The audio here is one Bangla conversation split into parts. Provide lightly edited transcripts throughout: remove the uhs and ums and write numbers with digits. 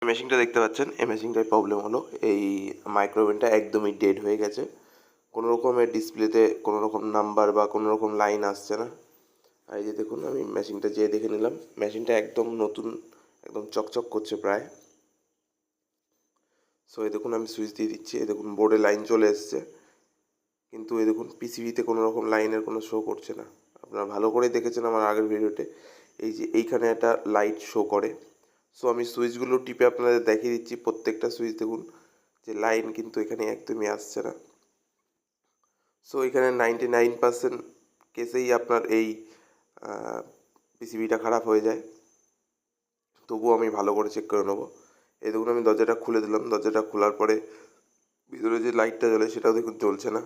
মেশিনটা দেখতে পাচ্ছেন, এই মেশিনটার প্রবলেম হলো এই মাইক্রোওভেনটা একদমই ডেড হয়ে গেছে। কোনো রকমের ডিসপ্লেতে কোনো রকম নাম্বার বা কোনো রকম লাইন আসছে না। আর এই যে দেখুন, আমি মেশিনটা যেয়ে দেখে নিলাম, মেশিনটা একদম নতুন, একদম চকচক করছে প্রায়। সো এই দেখুন, আমি সুইচ দিয়ে দিচ্ছি, এই দেখুন বোর্ডে লাইন চলে এসছে, কিন্তু এই দেখুন পিসিবিতে কোনো রকম লাইনের কোনো শো করছে না। আপনারা ভালো করেই দেখেছেন আমার আগের ভিডিওতে, এই যে এইখানে একটা লাইট শো করে। সো আমি সুইচগুলো টিপে আপনাদের দেখিয়ে দিচ্ছি, প্রত্যেকটা সুইচ দেখুন যে লাইন কিন্তু এখানে একদমই আসছে না। সো এখানে 99% কেসেই আপনার এই পিসিবিটা খারাপ হয়ে যায়। তবুও আমি ভালো করে চেক করে নেবো। এই দেখুন, আমি দরজাটা খুলে দিলাম, দরজাটা খোলার পরে ভিতরে যে লাইটটা জ্বলে সেটাও দেখুন জ্বলছে না।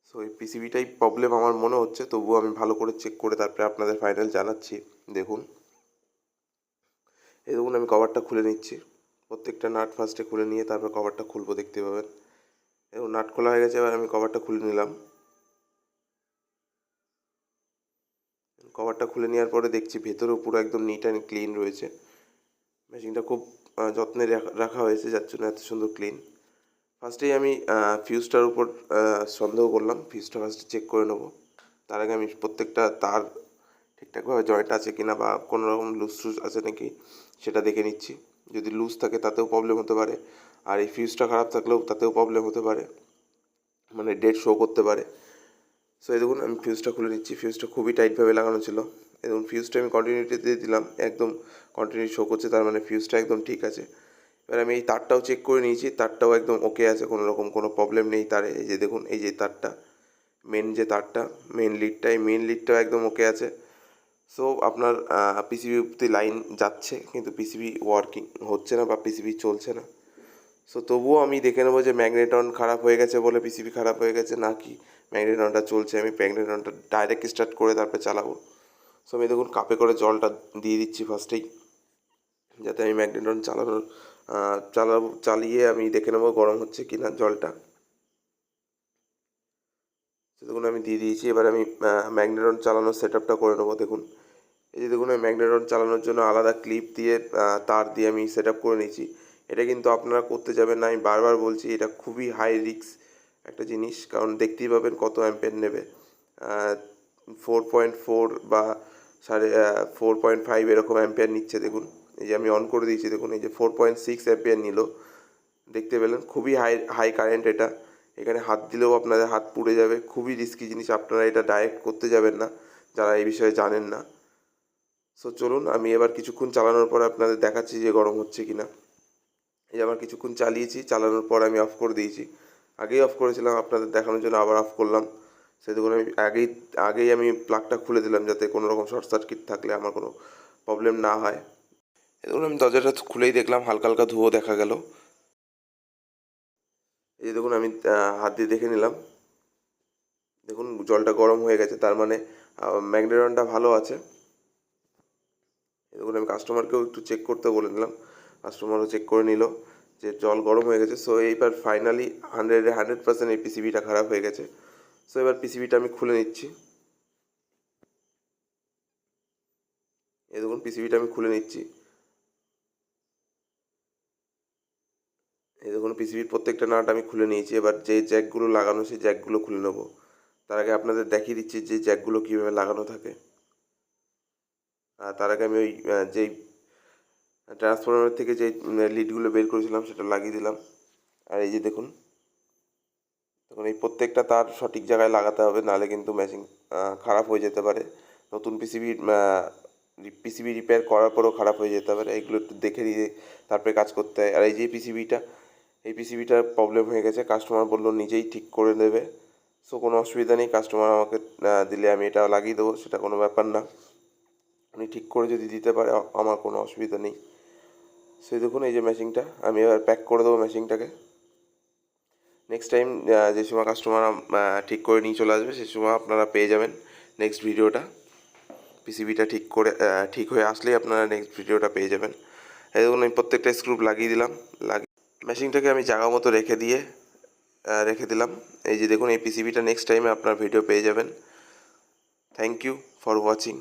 সো এই পিসিবিটাই প্রবলেম আমার মনে হচ্ছে, তবুও আমি ভালো করে চেক করে তারপরে আপনাদের ফাইনাল জানাচ্ছি। দেখুন, এই দেখুন আমি কভারটা খুলে নিচ্ছি, প্রত্যেকটা নাট ফার্স্টে খুলে নিয়ে তারপর কভারটা খুলবো, দেখতে পাবেন। এবং নাট খোলা হয়ে গেছে, এবার আমি কভারটা খুলে নিলাম। কভারটা খুলে নেওয়ার পরে দেখছি ভেতরেও পুরো একদম নিট অ্যান্ড ক্লিন রয়েছে। মেশিনটা খুব যত্নে রাখা হয়েছে, যার জন্য এত সুন্দর ক্লিন। ফার্স্টেই আমি ফিউজটার উপর সন্দেহ করলাম, ফিউজটা ফার্স্টে চেক করে নেবো। তার আগে আমি প্রত্যেকটা তার ঠিকঠাকভাবে জয়েন্ট আছে কিনা বা কোনো রকম লুজ টুজ আছে নাকি সেটা দেখে নিচ্ছি। যদি লুজ থাকে তাতেও প্রবলেম হতে পারে, আর এই ফিউজটা খারাপ থাকলেও তাতেও প্রবলেম হতে পারে, মানে ডেট শো করতে পারে। সো এই দেখুন, আমি ফিউজটা খুলে নিচ্ছি, ফিউজটা খুবই টাইটভাবে লাগানো ছিল। এই দেখুন, ফিউজটা আমি কন্টিনিউটি দিয়ে দিলাম, একদম কন্টিনিউ শো করছে, তার মানে ফিউজটা একদম ঠিক আছে। এবার আমি এই তারটাও চেক করে নিয়েছি, তারটাও একদম ওকে আছে, কোনো রকম কোনো প্রবলেম নেই তারে। এই যে দেখুন, এই যে তারটা, মেন যে তারটা, মেন লিডটা, এই মেন লিডটাও একদম ওকে আছে। সো আপনার পিসিবি অব্দি লাইন যাচ্ছে, কিন্তু পিসিবি ওয়ার্কিং হচ্ছে না বা পিসিবি চলছে না। সো তবুও আমি দেখে নেবো যে ম্যাগনেটন খারাপ হয়ে গেছে বলে পিসিবি খারাপ হয়ে গেছে, নাকি ম্যাগনেটনটা চলছে। আমি ম্যাগনেটনটা ডাইরেক্ট স্টার্ট করে তারপরে চালাবো। সো আমি দেখুন কাপে করে জলটা দিয়ে দিচ্ছি ফার্স্টেই, যাতে আমি ম্যাগনেটন চালিয়ে আমি দেখে নেবো গরম হচ্ছে কি না জলটা। দেখুন আমি দিয়ে দিয়েছি, এবার আমি ম্যাগনেটন চালানোর সেট আপটা করে নেবো। দেখুন, এই যে দেখুন, আমি ম্যাগনেটন চালানোর জন্য আলাদা ক্লিপ দিয়ে তার দিয়ে আমি সেট আপ করে নিয়েছি। এটা কিন্তু আপনারা করতে যাবেন না, আমি বারবার বলছি, এটা খুবই হাই রিস্ক একটা জিনিস, কারণ দেখতেই পাবেন কত অ্যাম্পিয়ার নেবে। 4.4 বা 4.5 এরকম অ্যাম্পিয়ার নিচ্ছে। দেখুন, এই যে আমি অন করে দিয়েছি, দেখুন এই যে 4.6 অ্যাম্পিয়ার নিল, দেখতে পেলেন। খুবই হাই কারেন্ট এটা, এখানে হাত দিলেও আপনাদের হাত পুড়ে যাবে। খুবই রিস্কি জিনিস, আপনারা এটা ডাইরেক্ট করতে যাবেন না যারা এই বিষয়ে জানেন না। সো চলুন, আমি এবার কিছুক্ষণ চালানোর পর আপনাদের দেখাচ্ছি যে গরম হচ্ছে কি না। এই যে আমার কিছুক্ষণ চালিয়েছি, চালানোর পর আমি অফ করে দিয়েছি। আগেই অফ করেছিলাম আপনাদের দেখানোর জন্য, আবার অফ করলাম। সেই দেখুন, আমি আগেই আমি প্লাগটা খুলে দিলাম, যাতে কোনো রকম শর্ট সার্কিট থাকলে আমার কোনো প্রবলেম না হয়। দেখুন, আমি দরজাটা খুলেই দেখলাম হালকা হালকা ধুয়ো দেখা গেল। এই যে দেখুন, আমি হাত দিয়ে দেখে নিলাম, দেখুন জলটা গরম হয়ে গেছে, তার মানে ম্যাগনেটনটা ভালো আছে। দেখুন, আমি কাস্টমারকেও একটু চেক করতে বলে দিলাম, কাস্টমারও চেক করে নিল যে জল গরম হয়ে গেছে। সো এইবার ফাইনালি 100% এই পিসিবিটা খারাপ হয়ে গেছে। সো এবার পিসিবিটা আমি খুলে নিচ্ছি। এই দেখুন, পিসিবিটা আমি খুলে নিচ্ছি। এই দেখুন, পিসিবির প্রত্যেকটা নাট আমি খুলে নিয়েছি। এবার যে জ্যাকগুলো লাগানো সেই জ্যাকগুলো খুলে নেবো। তার আগে আপনাদের দেখিয়ে দিচ্ছি যে জ্যাকগুলো কীভাবে লাগানো থাকে। তার আগে আমি ওই যেই ট্রান্সফরমার থেকে যে লিডগুলো বের করেছিলাম সেটা লাগিয়ে দিলাম। আর এই যে দেখুন, তখন এই প্রত্যেকটা তার সঠিক জায়গায় লাগাতে হবে, নাহলে কিন্তু মেশিন খারাপ হয়ে যেতে পারে। নতুন পিসিবি রিপেয়ার করার পরেও খারাপ হয়ে যেতে পারে, এগুলো একটু দেখে দিয়ে তারপরে কাজ করতে হয়। আর এই যে এই পিসিবিটার প্রবলেম হয়ে গেছে, কাস্টমার বললো নিজেই ঠিক করে দেবে। সো কোনো অসুবিধা নেই, কাস্টমার আমাকে দিলে আমি এটা লাগিয়ে দেবো, সেটা কোনো ব্যাপার না। উনি ঠিক করে যদি দিতে পারে আমার কোনো অসুবিধা নেই। সেই দেখুন, এই যে মেশিনটা আমি এবার প্যাক করে দেবো মেশিনটাকে। নেক্সট টাইম যে সময় কাস্টমার ঠিক করে নিয়ে চলে আসবে সে সময় আপনারা পেয়ে যাবেন নেক্সট ভিডিওটা। পিসিবিটা ঠিক হয়ে আসলেই আপনারা নেক্সট ভিডিওটা পেয়ে যাবেন। এই দেখুন, আমি প্রত্যেকটা স্ক্রু লাগিয়ে দিলাম, মেশিনটাকে আমি জায়গা মতো রেখে দিলাম। এই যে দেখুন, এই পিসিবিটা নেক্সট টাইমে আপনার ভিডিও পেয়ে যাবেন। Thank you for watching.